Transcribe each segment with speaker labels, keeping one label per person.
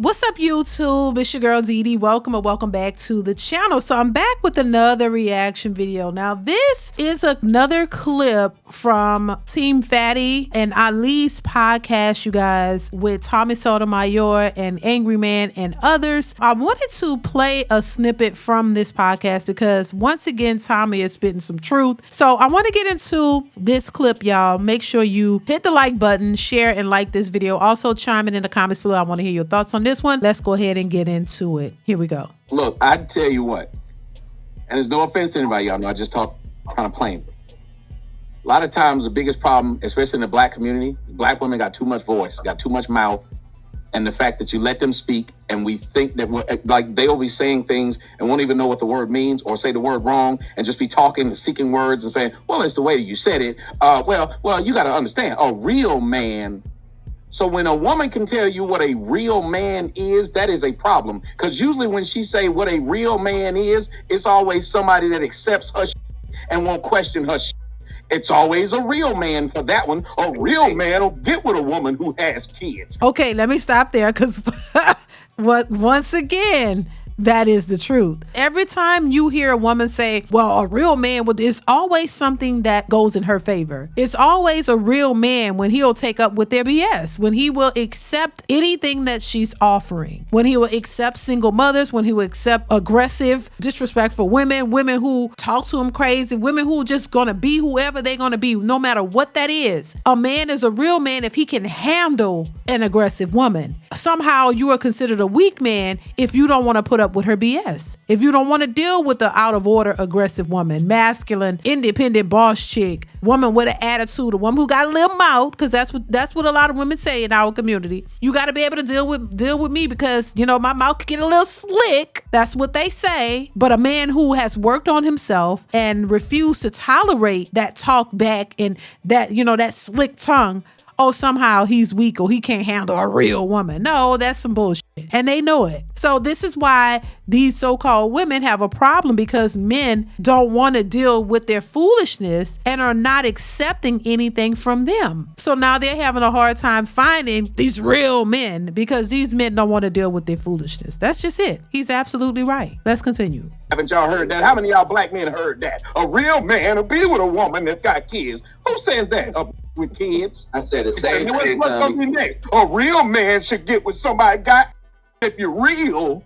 Speaker 1: What's up, YouTube? It's your girl DeeDee. Welcome or welcome back to the channel. So I'm back with another reaction video. Now this is another clip from Team Fatty and Ali's podcast, you guys, with Sotomayor and Angry Man and others. I wanted to play a snippet from this podcast because once again, Tommy is spitting some truth. So I want to get into this clip, y'all. Make sure you hit the like button, share and like this video. Also chime in the comments below. I want to hear your thoughts on this one. Let's go ahead and get into it. Here we go.
Speaker 2: Look, I tell you what, and there's no offense to anybody, y'all know I just talk kind of plain. A lot of times the biggest problem, especially in the black community, black women got too much voice, got too much mouth, and the fact that you let them speak and we think that like they'll be saying things and won't even know what the word means or say the word wrong and just be talking and seeking words and saying, well, it's the way that you said it. Well, you got to understand, a real man. So when a woman can tell you what a real man is, that is a problem. Because usually when she say what a real man is, it's always somebody that accepts her and won't question her. It's always a real man for that one. A real man will get with a woman who has kids.
Speaker 1: Okay, let me stop there because once again, that is the truth. Every time you hear a woman say, well, a real man, it's always something that goes in her favor. It's always a real man when he'll take up with their BS, when he will accept anything that she's offering, when he will accept single mothers, when he will accept aggressive, disrespectful women who talk to him crazy, women who are just gonna be whoever they're gonna be, no matter what that is. A man is a real man if he can handle an aggressive woman. Somehow you are considered a weak man if you don't want to put up with her BS. If you don't want to deal with the out of order aggressive woman, masculine, independent boss chick, woman with an attitude, a woman who got a little mouth, because that's what a lot of women say in our community. You got to be able to deal with me because, you know, my mouth could get a little slick. That's what they say. But a man who has worked on himself and refused to tolerate that talk back and that, you know, that slick tongue, oh, somehow he's weak or he can't handle a real woman. No, that's some bullshit. And they know it. So this is why these so-called women have a problem, because men don't want to deal with their foolishness and are not accepting anything from them. So now they're having a hard time finding these real men because these men don't want to deal with their foolishness. That's just it. He's absolutely right. Let's continue.
Speaker 2: Haven't y'all heard that? How many of y'all black men heard that? A real man will be with a woman that's got kids. Who says that? With kids?
Speaker 3: I said the same thing.
Speaker 2: What's gonna be next? A real man should get with somebody got. If you're real,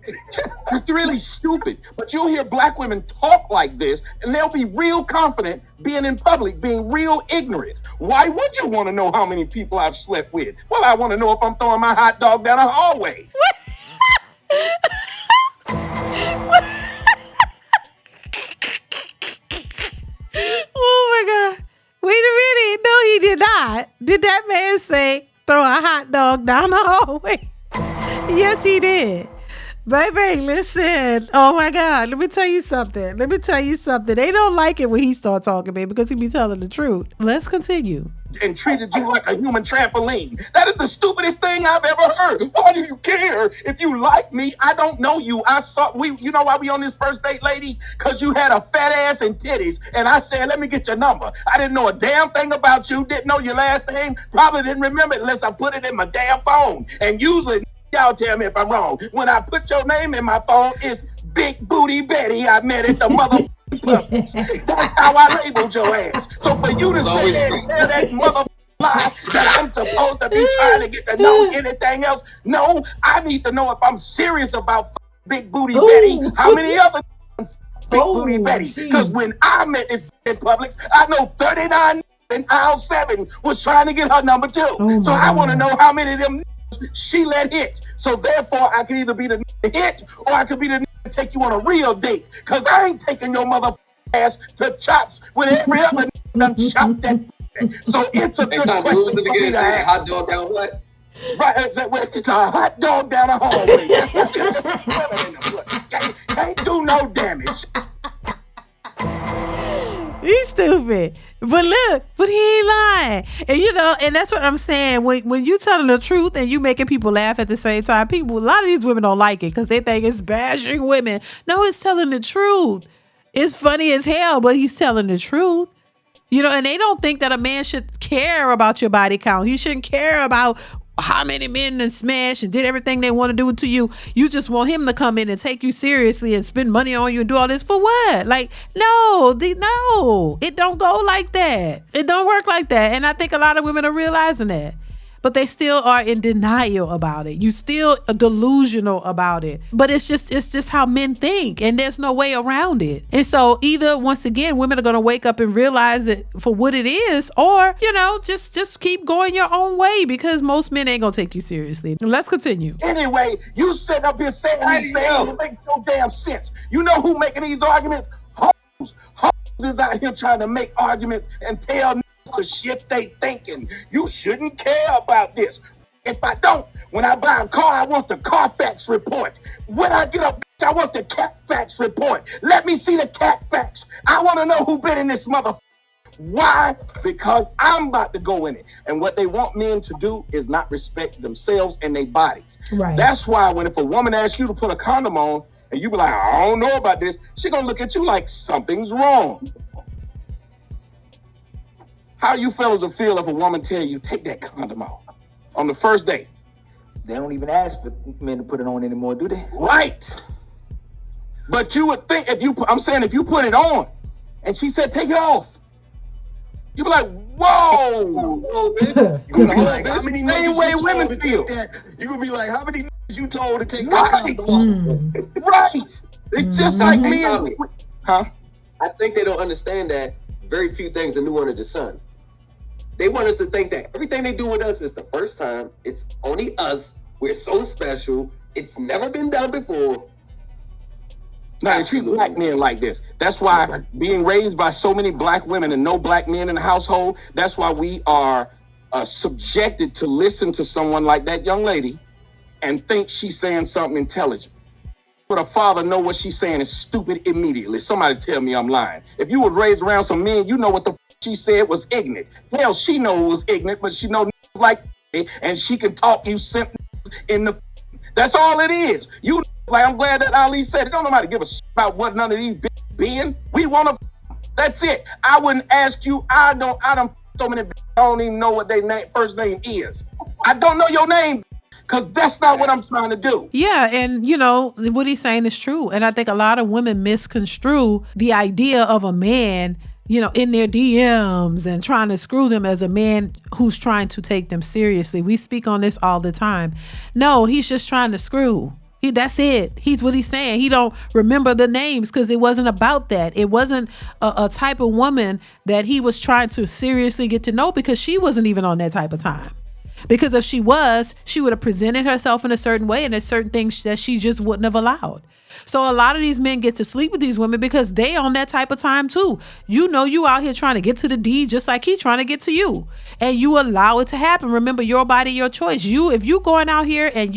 Speaker 2: it's really stupid. But you'll hear black women talk like this, and they'll be real confident being in public, being real ignorant. Why would you want to know how many people I've slept with? Well, I want to know if I'm throwing my hot dog down a hallway.
Speaker 1: Oh my God. Wait a minute. No, he did not. Did that man say throw a hot dog down the hallway? Yes, he did. Baby, listen. Oh my God. Let me tell you something. They don't like it when he starts talking, baby, because he be telling the truth. Let's continue.
Speaker 2: And treated you like a human trampoline. That is the stupidest thing I've ever heard. Why do you care if you like me? I don't know you. You know why we on this first date, lady? Because you had a fat ass and titties. And I said, let me get your number. I didn't know a damn thing about you. Didn't know your last name. Probably didn't remember it unless I put it in my damn phone. And usually, y'all tell me if I'm wrong. When I put your name in my phone, it's Big Booty Betty I met at the mother Publix. That's how I labeled your ass. So for you to sit there and tell that mother lie that I'm supposed to be trying to get to know anything else, no, I need to know if I'm serious about Big Booty Betty. How many other Big Booty Betty? Because when I met this in Publix, I know 39 in aisle 7 was trying to get her number too. So I want to know how many of them she let hit. So therefore I can either be the hit or I could be the take you on a real date. Cause I ain't taking your mother ass to chops with every other done chopped that. So it's a good question for me to ask.
Speaker 3: Hot dog down what?
Speaker 2: Right, it's a hot dog down the hallway. Can't do no damage.
Speaker 1: He's stupid. But look, but he ain't lying. And you know, and that's what I'm saying. When you telling the truth and you making people laugh at the same time, a lot of these women don't like it because they think it's bashing women. No, it's telling the truth. It's funny as hell, but he's telling the truth. You know, and they don't think that a man should care about your body count. He shouldn't care about how many men and smashed and did everything they want to do to you. You just want him to come in and take you seriously and spend money on you and do all this for what? Like, no, it don't go like that. It don't work like that. And I think a lot of women are realizing that. But they still are in denial about it. You still are delusional about it. But it's just how men think, and there's no way around it. And so either, once again, women are going to wake up and realize it for what it is, or, just keep going your own way, because most men ain't going to take you seriously. Let's continue.
Speaker 2: Anyway, you sit up here saying these things, it makes no damn sense. You know who making these arguments? Hoes. Hoes is out here trying to make arguments and tell to shift they thinking. You shouldn't care about this. If I don't, when I buy a car, I want the Carfax report. When I get a bitch, I want the Catfax report. Let me see the Catfax. I want to know who been in this mother. Why? Because I'm about to go in it. And what they want men to do is not respect themselves and their bodies.
Speaker 1: Right.
Speaker 2: That's why if a woman asks you to put a condom on and you be like, I don't know about this, she gonna look at you like something's wrong. How you fellas will feel if a woman tell you, take that condom off on the first date?
Speaker 4: They don't even ask for men to put it on anymore, do they?
Speaker 2: Right. But you would think if you put it on and she said, take it off, you'd be like, whoa.
Speaker 5: You're gonna be like, how many
Speaker 2: Same
Speaker 5: niggas
Speaker 2: way
Speaker 5: you
Speaker 2: women
Speaker 5: told to
Speaker 2: feel.
Speaker 5: take that? You're gonna be like, how many niggas you told to take
Speaker 2: Right.
Speaker 5: that condom off?
Speaker 2: Right. It's just like me.
Speaker 3: Tommy.
Speaker 2: Huh?
Speaker 3: I think they don't understand that very few things are new under the sun. They want us to think that everything they do with us is the first time. It's only us. We're so special. It's never been done before.
Speaker 2: Now, they treat black men like this. That's why being raised by so many black women and no black men in the household, that's why we are subjected to listen to someone like that young lady and think she's saying something intelligent. But a father know what she's saying is stupid immediately. Somebody tell me I'm lying. If you was raised around some men, you know what the she said was ignorant. Hell, she know it was ignorant, but she know like and she can talk you simple in the. That's all it is. You like, I'm glad that Ali said it. Don't nobody give a shit about what none of these being. We want to. That's it. I wouldn't ask you. I don't so many. I don't even know what their first name is. I don't know your name. Because that's not what I'm trying to do.
Speaker 1: Yeah, and what he's saying is true. And I think a lot of women misconstrue the idea of a man, in their DMs and trying to screw them as a man who's trying to take them seriously. We speak on this all the time. No, he's just trying to screw. That's it. He's what he's saying. He don't remember the names because it wasn't about that. It wasn't a type of woman that he was trying to seriously get to know, because she wasn't even on that type of time. Because if she was, she would have presented herself in a certain way, and there's certain things that she just wouldn't have allowed. So a lot of these men get to sleep with these women because they on that type of time too. You out here trying to get to the D just like he trying to get to you. And you allow it to happen. Remember, your body, your choice. If you going out here and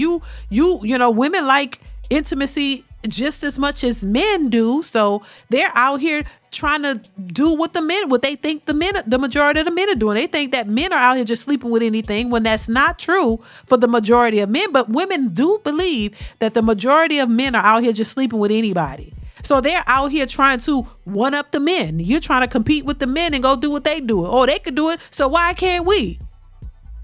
Speaker 1: women like intimacy just as much as men do. So they're out here trying to do what they think the majority of the men are doing. They think that men are out here just sleeping with anything, when that's not true for the majority of men. But women do believe that the majority of men are out here just sleeping with anybody. So they're out here trying to one up the men. You're trying to compete with the men and go do what they do. Oh, they could do it, so why can't we?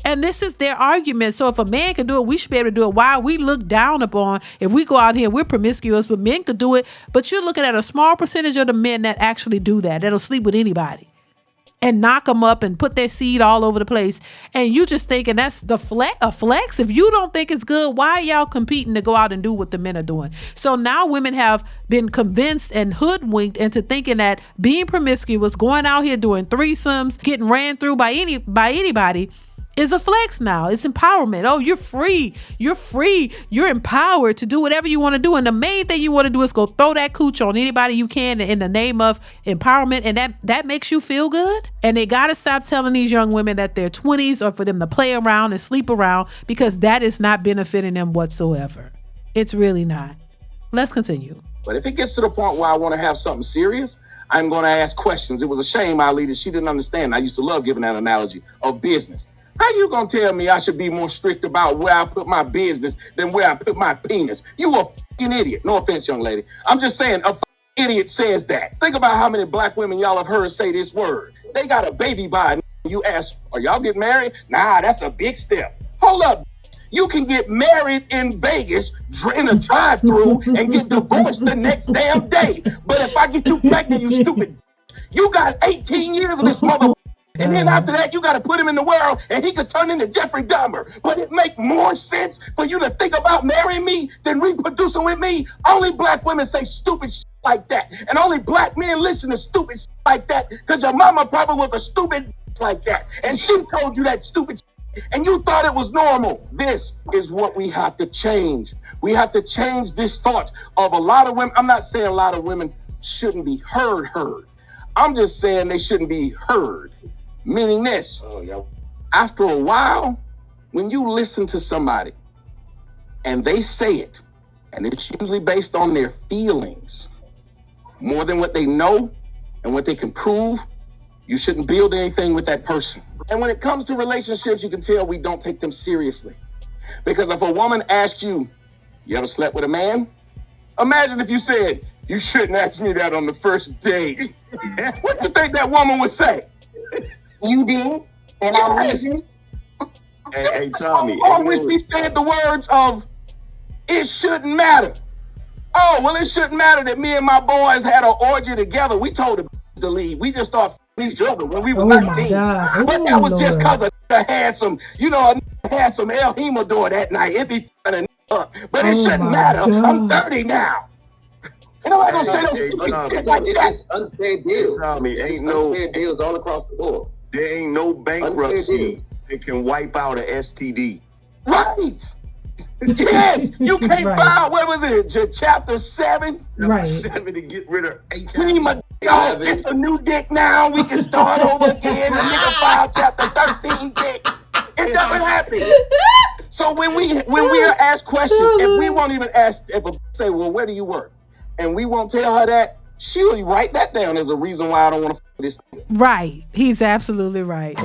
Speaker 1: And this is their argument. So if a man can do it, we should be able to do it. Why we look down upon, if we go out here, we're promiscuous, but men could do it. But you're looking at a small percentage of the men that actually do that, that'll sleep with anybody and knock them up and put their seed all over the place. And you just thinking that's a flex. If you don't think it's good, why are y'all competing to go out and do what the men are doing? So now women have been convinced and hoodwinked into thinking that being promiscuous, going out here doing threesomes, getting ran through by anybody, is a flex now. It's empowerment. Oh, you're free. You're free. You're empowered to do whatever you want to do. And the main thing you want to do is go throw that cooch on anybody you can in the name of empowerment. And that makes you feel good. And they got to stop telling these young women that their 20s are for them to play around and sleep around, because that is not benefiting them whatsoever. It's really not. Let's continue.
Speaker 2: But if it gets to the point where I want to have something serious, I'm going to ask questions. It was a shame, Ali, that she didn't understand. I used to love giving that analogy of business. How you gonna tell me I should be more strict about where I put my business than where I put my penis? You a fucking idiot. No offense, young lady. I'm just saying a fucking idiot says that. Think about how many black women y'all have heard say this word. They got a baby by, and you ask, are y'all getting married? Nah, that's a big step. Hold up. You can get married in Vegas in a drive-thru and get divorced the next damn day. But if I get you pregnant, you stupid, you got 18 years of this mother. And then after that, you got to put him in the world and he could turn into Jeffrey Dahmer. But it make more sense for you to think about marrying me than reproducing with me. Only black women say stupid shit like that. And only black men listen to stupid shit like that because your mama probably was a stupid like that. And she told you that stupid shit. And you thought it was normal. This is what we have to change. We have to change this thought of a lot of women. I'm not saying a lot of women shouldn't be heard. I'm just saying they shouldn't be heard. Meaning this, after a while, when you listen to somebody and they say it, and it's usually based on their feelings more than what they know and what they can prove, you shouldn't build anything with that person. And when it comes to relationships, you can tell we don't take them seriously. Because if a woman asks you, you ever slept with a man? Imagine if you said, you shouldn't ask me that on the first date. What do you think that woman would say?
Speaker 3: You did? And I listened?
Speaker 5: Hey, Tommy.
Speaker 2: I wish we said the words of, it shouldn't matter. Oh, well, it shouldn't matter that me and my boys had an orgy together. We told him to leave. We just thought these children when we were 19. But that was just because a had some, had some El Himador that night. It be funny up. But it shouldn't matter. I'm 30 now. And I'm gonna say those shit like that.
Speaker 3: It's unfair deals.
Speaker 5: Tommy, ain't
Speaker 3: unfair deals all across the board.
Speaker 5: There ain't no bankruptcy that can wipe out an STD.
Speaker 2: Right. Yes, you can't file, what was it, chapter 7?
Speaker 1: Right.
Speaker 5: 7 to get rid of HIV.
Speaker 2: It's a new dick now. We can start over again. And nigga file chapter 13 dick. It doesn't happen. So when we are asked questions, if we won't even ask, if a say, well, where do you work? And we won't tell her that, she'll write that down as a reason why I don't want to this.
Speaker 1: Right. He's absolutely right.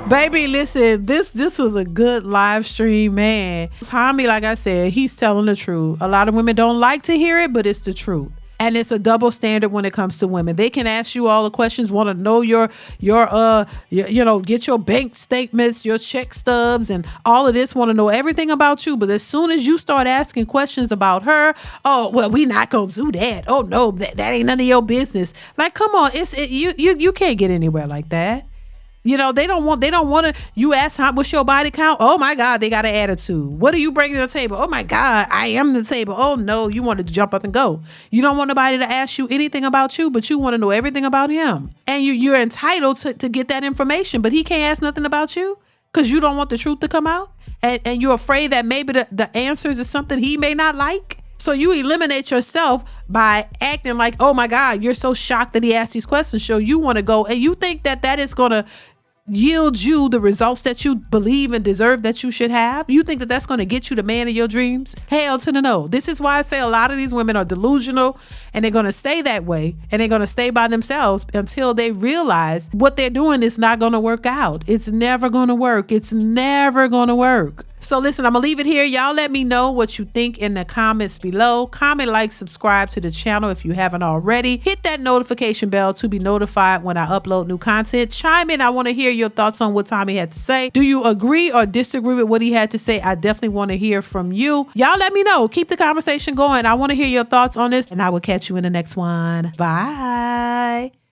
Speaker 1: Baby, listen, this was a good live stream, man. Tommy, like I said, he's telling the truth. A lot of women don't like to hear it, but it's the truth. And it's a double standard when it comes to women. They can ask you all the questions, want to know your get your bank statements, your check stubs, and all of this, want to know everything about you. But as soon as you start asking questions about her, oh, well, we not going to do that. Oh, no, that ain't none of your business. Like, come on, you can't get anywhere like that. They don't want to, you ask what's your body count? Oh my God, they got an attitude. What are you bringing to the table? Oh my God, I am the table. Oh no, you want to jump up and go. You don't want nobody to ask you anything about you, but you want to know everything about him. And you're entitled to get that information, but he can't ask nothing about you because you don't want the truth to come out. And you're afraid that maybe the answers is something he may not like. So you eliminate yourself by acting like, oh my God, you're so shocked that he asked these questions. So you want to go and you think that is going to yield you the results that you believe and deserve that you should have. You think that that's going to get you the man of your dreams? Hell to the no. This is why I say a lot of these women are delusional and they're going to stay that way and they're going to stay by themselves until they realize what they're doing is not going to work out. It's never going to work. It's never going to work. So listen, I'm going to leave it here. Y'all let me know what you think in the comments below. Comment, like, subscribe to the channel if you haven't already. Hit that notification bell to be notified when I upload new content. Chime in. I want to hear your thoughts on what Tommy had to say. Do you agree or disagree with what he had to say? I definitely want to hear from you. Y'all let me know. Keep the conversation going. I want to hear your thoughts on this and I will catch you in the next one. Bye.